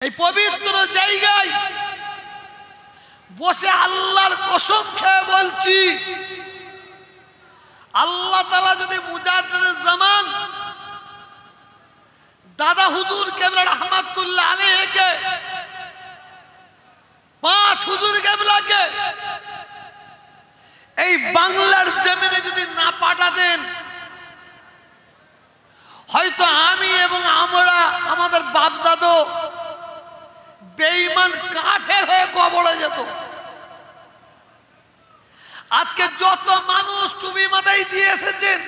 এই পবিত্র জায়গায় বসে আল্লাহর কসম খেয়ে বলছি, আল্লাহ তাআলা যদি মুজাদ্দিদুল জামান দাদা হুজুর কেবলা রহমাতুল্লাহ আলাইহিকে, পাঁচ হুজুর কেবলাকে এই বাংলার জমিনে যদি না পাঠাতেন, হয়তো আমি এবং আমরা আমাদের বাপ দাদু বেঈমান কাফের হয়ে কবরে যেত। আজকে যত মানুষ টুপি মাথায় দিয়ে এসেছেন,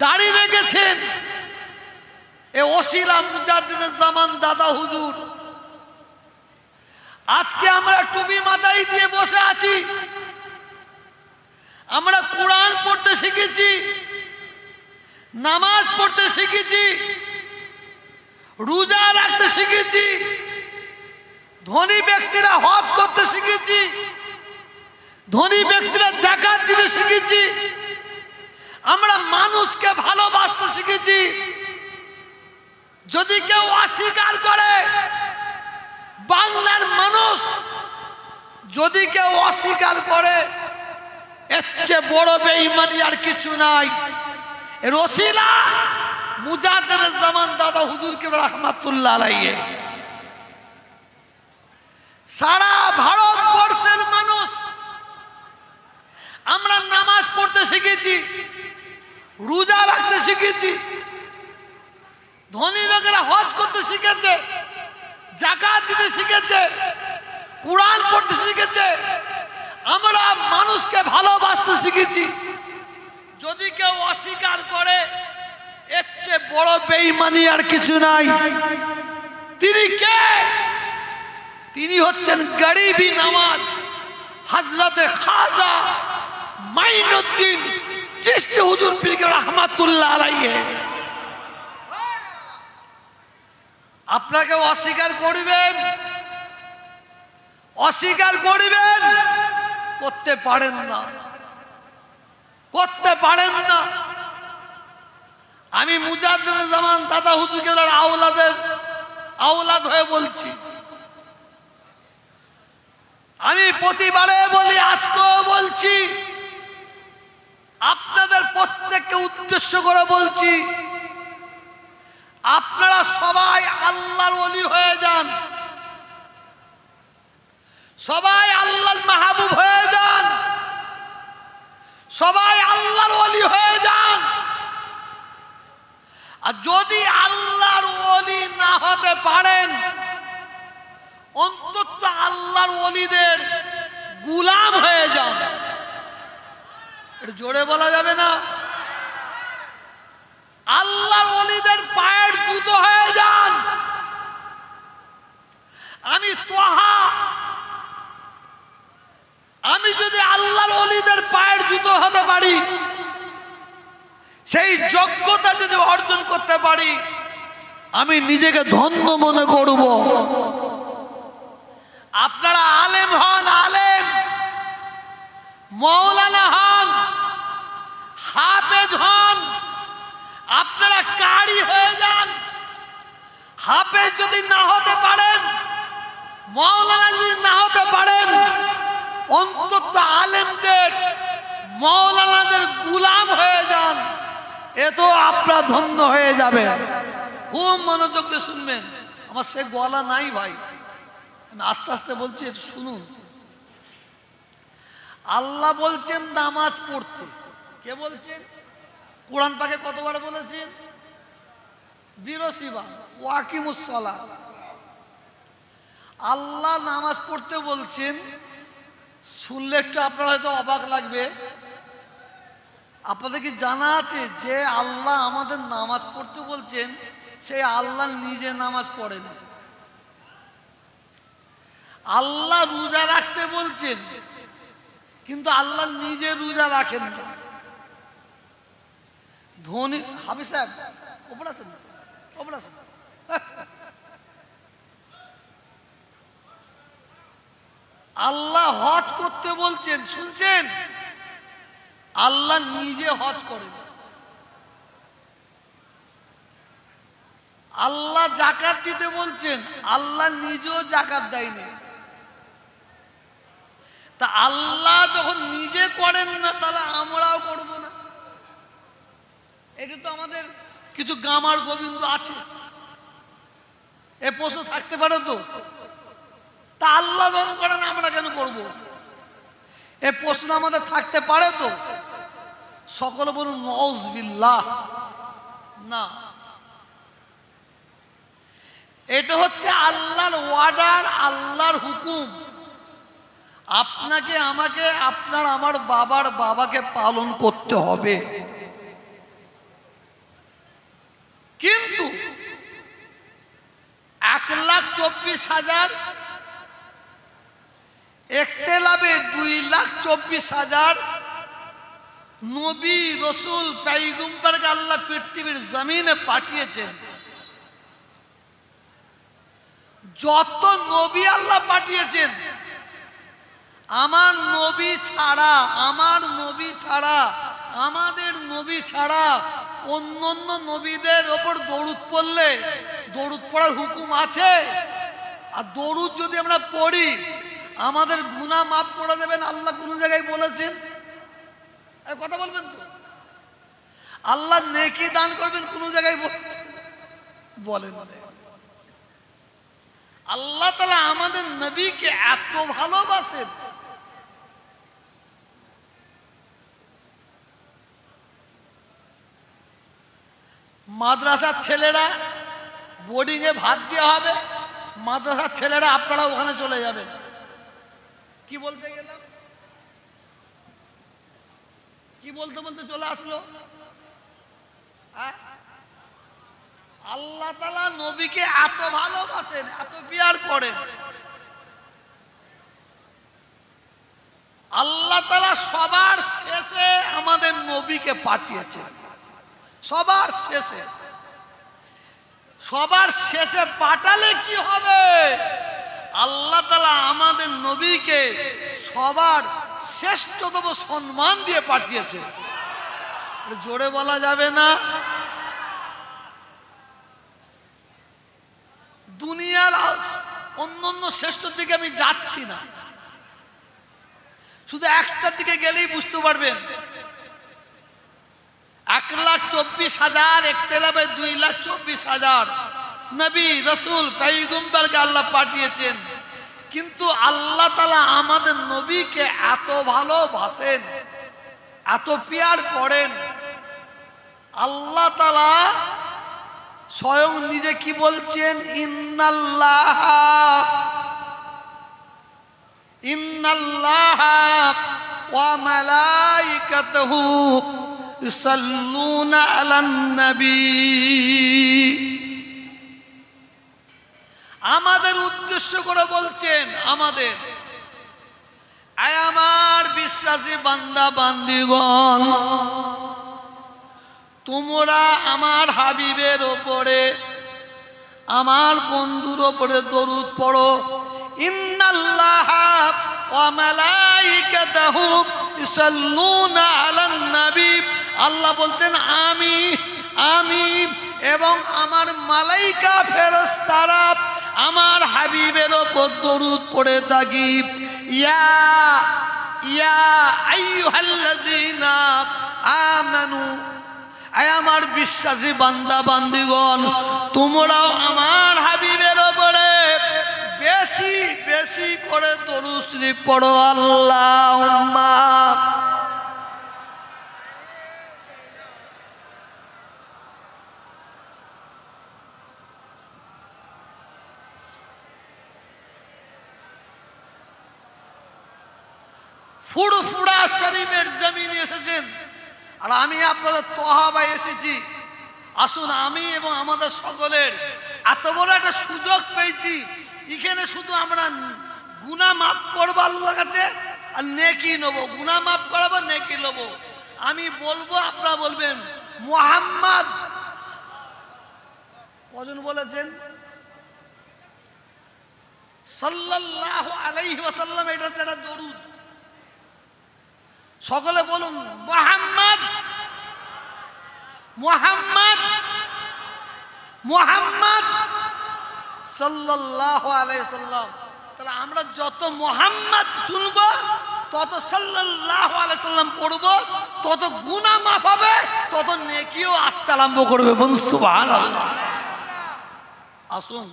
দাড়ি রেখেছেন, এ ওসিলা মুজাদ্দিদুল জামান দাদা হুজুর। আজকে আমরা টুপি মাথায় দিয়ে বসে আছি, আমরা কোরআন পড়তে শিখেছি, নামাজ পড়তে শিখেছি, রোজা রাখতে শিখেছি, ধনী ব্যক্তিরা হজ করতে শিখেছি, ধনী ব্যক্তিরা যাকাত দিতে শিখেছি, আমরা মানুষকে ভালোবাসতে শিখেছি। যদি কেউ অস্বীকার করে, বাংলার মানুষ যদি কেউ অস্বীকার করে, এর চেয়ে বড় বেঈমানি আর কিছু নাই। এর ওসিলা মুজাদ্দিদুল জামান দাদা হুজুরকে রহমাতুল্লাহ আলাইহি। সারা ভারতবর্ষের মানুষ আমরা নামাজ পড়তে শিখেছি, রোজা রাখতে শিখেছি, ধনী লোকেরা হজ করতে শিখেছে, যাকাত দিতে শিখেছে, কোরআন পড়তে শিখেছে, আমরা মানুষকে ভালোবাসতে শিখেছি। যদি কেউ অস্বীকার করে, এর চেয়ে বড় বেঈমানি আর কিছু নাই। তিনি কে? তিনি হচ্ছেন গরিবি নওয়াজ হযরতে খাজা মাইনুদ্দিন চিশতি হুজুর পীর রহমাতুল্লাহ আলাইহি। আপনাকে অস্বীকার করবেন, অস্বীকার করবেন, করতে পারেন না, করতে পারেন না। আমি মুজাদ্দিদুল জামান দাদা হুজুর কেবলার আওলাদ হয়ে বলছি। আমি প্রতিবারে বলি, আজকেও বলছি, আপনাদের প্রত্যেককে উদ্দেশ্য করে বলছি, আপনারা সবাই আল্লাহর ওলি হয়ে যান, সবাই আল্লাহর মাহবুব হয়ে যান, সবাই আল্লাহর ওলি হয়ে যান। আর যদি আল্লাহর ওলি না হতে পারেন, অন্তত আল্লাহর ওলিদের গোলাম হয়ে যান। এটা জোরে বলা যাবে না? আল্লাহর ওলিদের পায়ের জুতো হয়ে যান। আমি যদি আল্লাহর ওলিদের পায়ের জুতো হতে পারি, সেই যোগ্যতা যদি অর্জন করতে পারি, আমি নিজেকে ধন্য মনে করব। আপনারা আলেম হন, আলেম, মৌলানা হন, হাফেজ হন, আপনারা কারি হয়ে যান। হাফেজ যদি না হতে পারেন, মৌলানা যদি না হতে পারেন, অন্তত আলেমদের, মৌলানাদের গোলাম হয়ে যান। এ তো আপনারা ধন্য হয়ে যাবেন। খুব মনোযোগ দিয়ে শুনবেন, আমার সে গলা নাই ভাই, আমি আস্তে আস্তে বলছি, একটু শুনুন। আল্লাহ বলছেন নামাজ পড়তে। কে বলছেন? কোরআন পাকে কতবার বলেছেন? 82 বার, ওয়াকিমুস সালাত। আল্লাহ নামাজ পড়তে বলছেন। শুনলে একটু আপনার হয়তো অবাক লাগবে। আপনাদের কি জানা আছে যে আল্লাহ আমাদের নামাজ পড়তে বলছেন, সে আল্লাহ নিজে নামাজ পড়েন? আল্লাহ রোজা রাখতে বলছেন, কিন্তু আল্লাহ নিজে রোজা রাখেন না। ধনী হাফিজ সাহেব ওপর আছেন, ওপর আছেন। আল্লাহ হজ করতে বলছেন, শুনছেন? আল্লাহ নিজে হজ করেন। আল্লাহ জাকাত দিতে বলছেন, আল্লাহ নিজেও জাকাত দেয়নি। তা আল্লাহ যখন নিজে করেন না, তাহলে আমরাও করব না? এটা তো আমাদের কিছু গামার গোবিন্দ আছে, এ প্রশ্ন থাকতে পারে তো। তা আল্লাহ যখন করেন আমরা কেন করব? এ প্রশ্ন আমাদের থাকতে পারে তো। সকলে বলুন নাউযুবিল্লাহ। না, এটা হচ্ছে আল্লাহর অর্ডার, আল্লাহর হুকুম। আপনাকে আমাকে, আপনার আমার বাবার বাবাকে পালন করতে হবে। কিন্তু 1,24,000 ইখতিলাফে 2,24,000 নবী রসুল পয়গম্বরকে আল্লাহ পৃথিবীর জমিনে পাঠিয়েছেন। যত নবী আল্লাহ পাঠিয়েছেন, আমার নবী ছাড়া, আমার নবী ছাড়া, আমাদের নবী ছাড়া অন্যান্য নবীদের ওপর দরুদ পড়লে দরুদ পড়ার হুকুম আছে? আর দরুদ যদি আমরা পড়ি আমাদের গুনাহ মাফ করে দেবেন আল্লাহ কোন জায়গায় বলেছেন? কথা বলবেন তো। আল্লাহ নেকি দান করবেন কোন জায়গায় বলেছেন? বলেন। আল্লাহ তাআলা আমাদের নবীকে এত ভালোবাসেন, মাদ্রাসার ছেলেরা বোর্ডিং এ ভাত দেওয়া হবে, মাদ্রাসার ছেলেরা আপনারা ওখানে চলে যাবেন। কি বলতে গেলাম, কি বলতে বলতে চলে আসলো। আল্লাহ তাআলা নবীকে এত ভালোবাসেন, এত পিয়ার করেন। আল্লাহ তাআলা সবার শেষে আমাদের নবীকে পাঠিয়েছেন। সবার শেষে, সবার শেষে পাঠালে কি হবে? আল্লাহ তাআলা আমাদের নবীকে সবার শ্রেষ্ঠতম সম্মান দিয়ে পাঠিয়েছেন। জোরে বলা যাবে না? দুনিয়ার অন্য শ্রেষ্ঠর দিকে আমি যাচ্ছি না, শুধু একটার দিকে গেলেই বুঝতে পারবেন। 1,24,000 ইখতিলাফে 2,24,000 নবী রসুল পয়গম্বরকে আল্লাহ পাঠিয়েছেন। কিন্তু আল্লাহ তাআলা আমাদের নবীকে এত ভালোবাসেন, এত পিয়ার করেন। আল্লাহ তাআলা স্বয়ং নিজে কি বলছেন? ইন্নাল্লাহা ওয়া মালাইকাতুহু ইউসাল্লুনা আলান নবী। আমাদের উদ্দেশ্য করে বলছেন, আমাদের, আয় আমার বিশ্বাসী বান্দা বান্দীগণ, তোমরা আমার হাবিবের ওপরে, আমার বন্ধুর ওপরে দরুদ পড়ো। ইন্নাল্লাহা ওয়া মালাইকাতুহু ইউসাল্লুনা আলান নবী। আল্লাহ বলছেন আমি এবং আমার মালাইকা ফেরেশতারা আমার হাবিবের ওপর দরুদ পড়ে থাকি। ইয়া আইয়ুহাল্লাযীনা আমানু, আয় আমার বিশ্বাসী বান্দা বান্দীগণ, তোমরাও আমার হাবিবের ওপরে বেশি বেশি করে দরুদ শরীফ পড়ো। আল্লাহুম্মা ফুরফুরা শরীফের জমিনে এসেছেন, আর আমি আপনাদের তহাবায় এসেছি। আসুন, আমি এবং আমাদের সকলের এত বড় একটা সুযোগ পেয়েছি। এখানে শুধু আমরা গুনাহ মাফ করবো আল্লাহর কাছে, আর নেকি নেবো। গুনাহ মাফ করাবো, নেকি নেবো। আমি বলবো, আপনারা বলবেন মুহাম্মদ। কজন বলেছেন? সাল্লাল্লাহু আলাইহি ওয়াসাল্লাম। এটা হচ্ছে একটা দরুদ। সকলে বলুন মুহাম্মদ, মুহাম্মদ। মুহাম্মদ সাল্লাল্লাহু আলাইহি সাল্লাম। তাহলে আমরা যত মুহাম্মদ শুনবো, তত সাল্লাল্লাহু আলাইহি সাল্লাম পড়ব, তত গুনাহ মাফ হবে, তত নেকিও আসতে আরম্ভ করবে। বলুন সুবহানাল্লাহ। আসুন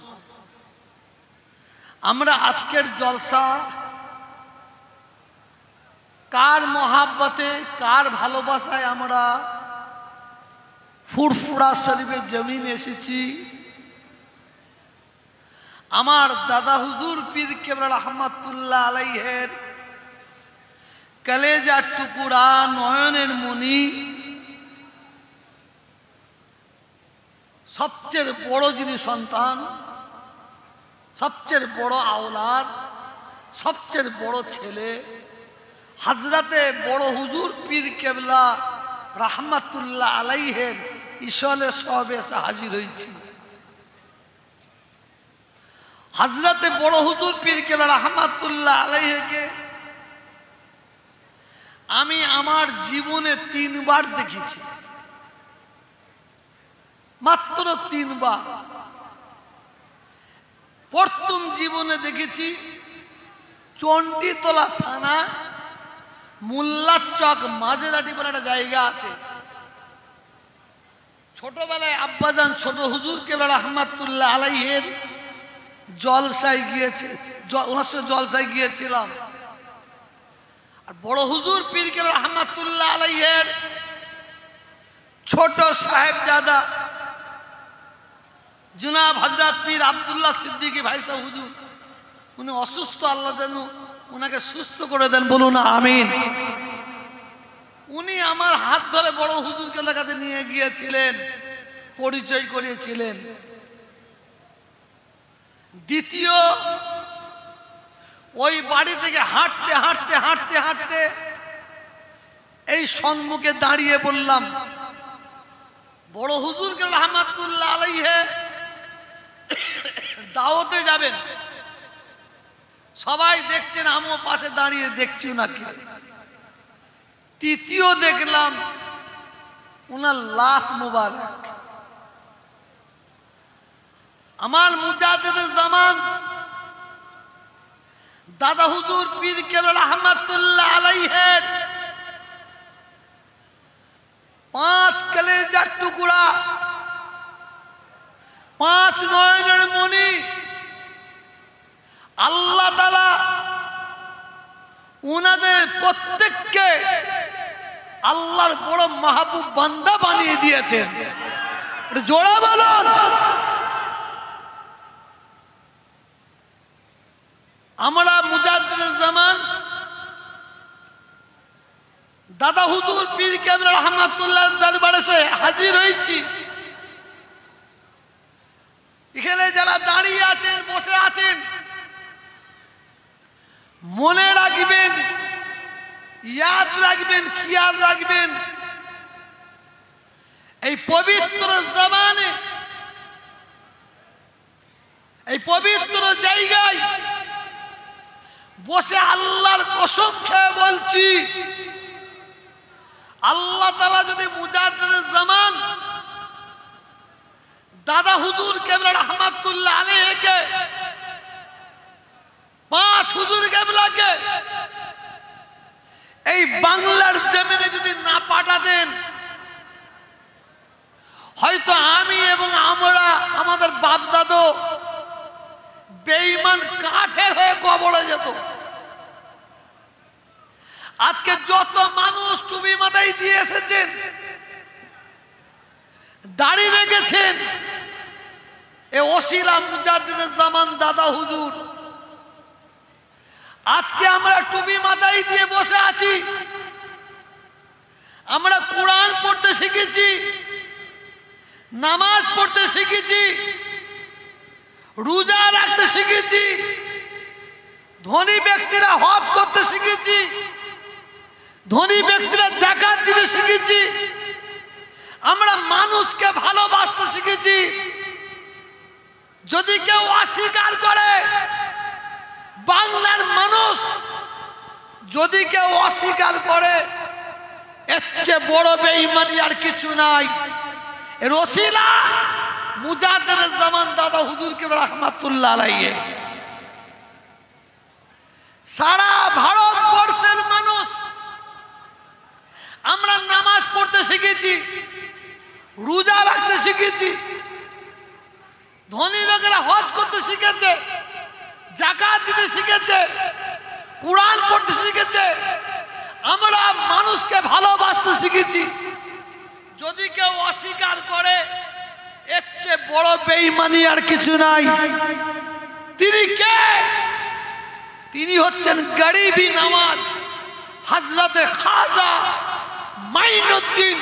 আমরা আজকের জলসা কার মহাব্বতে, কার ভালোবাসায় আমরা ফুরফুরা শরীফের জমিনে এসেছি। আমার দাদা হুজুর পীর কেবলা রহমাতুল্লাহ আলাইহের কলেজার টুকুরা, নয়নের মণি, সবচেয়ে বড় যিনি সন্তান, সবচেয়ে বড় আওলাদ, সবচেয়ে বড় ছেলে, হযরতে বড় হুজুর পীর কেবলা রহমাতুল্লাহ আলাইহের ইশলে সব এসে হাজির হয়েছি। হযরতে বড় হুজুর পীর কেবলা রহমাতুল্লাহ আলাইহিকে আমি আমার জীবনে 3 বার দেখেছি, মাত্র 3 বার। প্রথম জীবনে দেখেছি চণ্ডীতলা থানা মোল্লার চক মাঝেরাটি বলে একটা জায়গা আছে। ছোটবেলায় আব্বাজান ছোট হুজুর কেবলা রহমাতুল্লাহ আলাইহির জলসায় গিয়েছে, ওনার সাথে জলসায় গিয়েছিলাম। আর বড় হুজুর পীর কেবলা রহমাতুল্লাহ আলাইহির ছোট সাহেবজাদা জনাব হযরত পীর আব্দুল্লাহ সিদ্দিকী ভাই সাহেব হুজুর, উনি অসুস্থ, আল্লাহ যেন উনাকে সুস্থ করে দেন, বলুন আমিন। উনি আমার হাত ধরে বড় হুজুরকে কাছে নিয়ে গিয়েছিলেন, পরিচয় করিয়েছিলেন। দ্বিতীয় ওই বাড়ি থেকে হাঁটতে হাঁটতে হাঁটতে হাঁটতে এই সম্মুখে দাঁড়িয়ে বললাম, বড় হুজুরকে রহমাতুল্লাহ আলাইহি দাওয়াতে যাবেন, সবাই দেখছেন, আমিও পাশে দাঁড়িয়ে দেখছি নাকি। তৃতীয় দেখলাম ওনার লাশ মুবারক। আমার মুজাদ্দিদ জামান দাদা হুজুর পীর কেবলা রহমাতুল্লাহ আলাইহির 5 কলেজার টুকরা, 5 নয়নের মণি আল্লাহ তাআলা উনাদের প্রত্যেককে আল্লাহর বড় মাহবুব বান্দা বানিয়ে দিয়েছেন। জোড়া বলুন। আমরা মুজাদ্দিদ জামান দাদা হুজুর পীর কেবলা রহমাতুল্লাহ দরবারে এসে হাজির হয়েছি। এখানে যারা দাঁড়িয়ে আছেন, বসে আছেন, মনে রাখবেন, ইয়াদ রাখবেন, খেয়াল রাখবেন, এই পবিত্র জমানে, এই পবিত্র জায়গায় বসে আল্লাহর কসম খেয়ে বলছি, আল্লাহ তাআলা যদি মুজাদ্দিদ জামান দাদা হুজুর কেবলা রহমাতুল্লাহ আলাইহিকে, 5 হুজুর কেবলাকে এই বাংলার জমিনে যদি না পাঠাতেন, হয়তো আমি এবং আমরা, আমাদের বাপ দাদু বেঈমান কাফের হয়ে কবরে যেত। আজকে যত মানুষ টুপি মাথায় দিয়ে এসেছেন, দাড়ি রেখেছেন, এ ওসিলা মুজাদ্দিদ জামান দাদা হুজুর। আজকে আমরা টুপি মাথায় দিয়ে বসে আছি, আমরা কোরআন পড়তে শিখেছি, নামাজ পড়তে শিখেছি, রোজা রাখতে শিখেছি, ধনী ব্যক্তিরা হজ করতে শিখেছি, ধনী ব্যক্তিরা যাকাত দিতে শিখেছি, আমরা মানুষকে ভালোবাসতে শিখেছি। যদি কেউ অস্বীকার করে, বাংলার মানুষ যদি কেউ অস্বীকার করে, এর চেয়ে বড় বেঈমানি আর কিছু নাই। এর ওসিলা মুজাদ্দেদ জামান দাদা হুজুর কেবলা রাহমাতুল্লাহ আলাইহি। সারা ভারতবর্ষের মানুষ আমরা নামাজ পড়তে শিখেছি, রোজা রাখতে শিখেছি, ধনী লোকেরা হজ করতে শিখেছে, যাকাত দিতে শিখেছে, কুরআন পড়তে শিখেছে, আমরা মানুষকে ভালোবাসতে শিখেছি। যদি কেউ অস্বীকার করে এর চেয়ে বড় বেঈমানি আর কিছু নাই। তিনি কে? তিনি হচ্ছেন গরিবি নওয়াজ হযরত খাজা মাইনুদ্দিন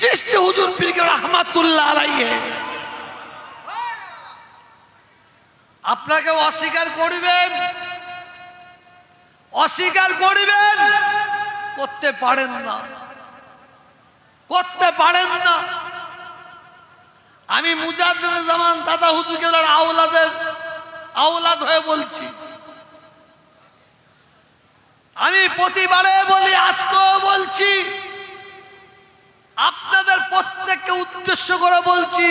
চিশতি হুজুর পীর রাহমাতুল্লাহ আলাইহি। আপনাকে অস্বীকার করবেন, অস্বীকার করবেন, করতে পারেন না, করতে পারেন না। আমি মুজাদ্দেদ জামান দাদা হুজুর কেবলার আওলাদ হয়ে বলছি। আমি প্রতিবারে বলি, আজকেও বলছি, আপনাদের প্রত্যেককে উদ্দেশ্য করে বলছি,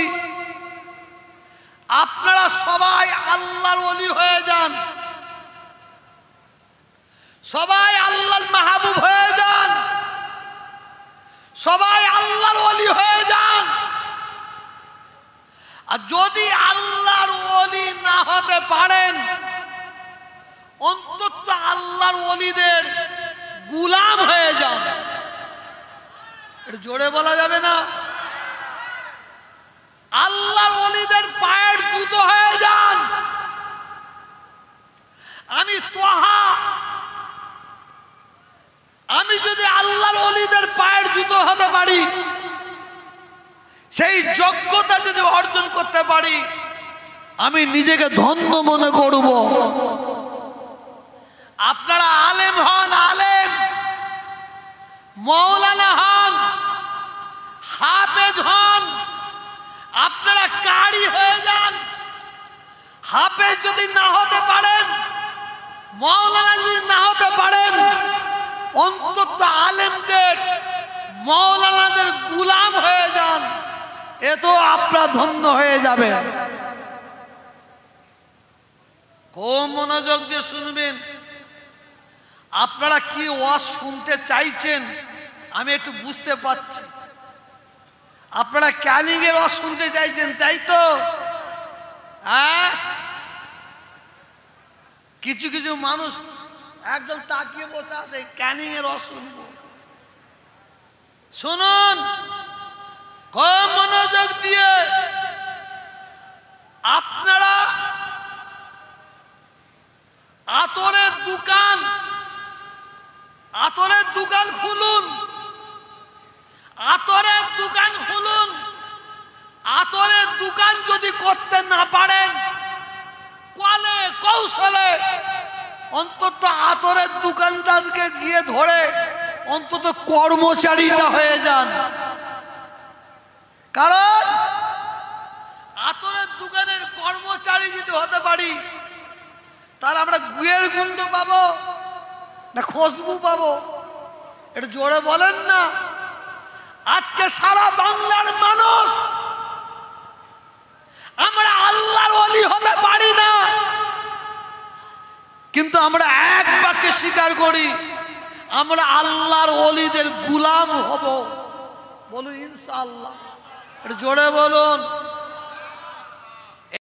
আপনারা সবাই আল্লাহর ওলি হয়ে যান, সবাই আল্লাহর মাহবুব হয়ে যান, সবাই আল্লাহর ওলি হয়ে যান। আর যদি আল্লাহর ওলি না হতে পারেন, অন্তত আল্লাহর ওলিদের গোলাম হয়ে যান। এটা জোরে বলা যাবে না? আল্লাহর ওলিদের পায়ের জুতো হয়ে যান। আমি যদি আল্লাহর ওলিদের পায়ের জুতো হতে পারি, সেই যোগ্যতা যদি অর্জন করতে পারি, আমি নিজেকে ধন্য মনে করব। আপনারা আলেম হন, আলেম, মৌলানা হন, হাফেজ হন, আপনারা কারি হয়ে যান। হাফেজ যদি না হতে পারেন, মৌলানা যদি না হতে পারেন, অন্তত আলেমদের মৌলানাদের গোলাম হয়ে যান, এত আপনারা ধন্য হয়ে যাবেন। খুব মনোযোগ দিয়ে শুনবেন। আপনারা কি ওয়াজ শুনতে চাইছেন আমি একটু বুঝতে পারছি। আপনারা ক্যানিং এর ওয়াজ শুনতে চাইছেন, তাই তো? হ্যাঁ, কিছু কিছু মানুষ একদম তাকিয়ে বসে আছে, ক্যানিং এর ওয়াজ শুনবো। শুনুন খুব মনোযোগ দিয়ে। আপনারা আতরের দোকান খুলুন, আতরের দোকান খুলুন। আতরের দোকান যদি করতে না পারেন, কলে কৌশলে অন্তত আতরের দোকানদারকে গিয়ে ধরে অন্তত কর্মচারীটা হয়ে যান। কারণ আতরের দোকানের কর্মচারী যদি হতে পারি, তাহলে আমরা গুয়ের গন্ধ পাবো না খুশবু পাবো? এটা জোরে বলেন না। আজকে সারা বাংলার মানুষ আমরা আল্লাহর ওলি হতে পারি না, কিন্তু আমরা এক বাক্যে স্বীকার করি আমরা আল্লাহর ওলিদের গোলাম হব। বলুন ইনশাআল্লাহ। এটা জোরে বলুন।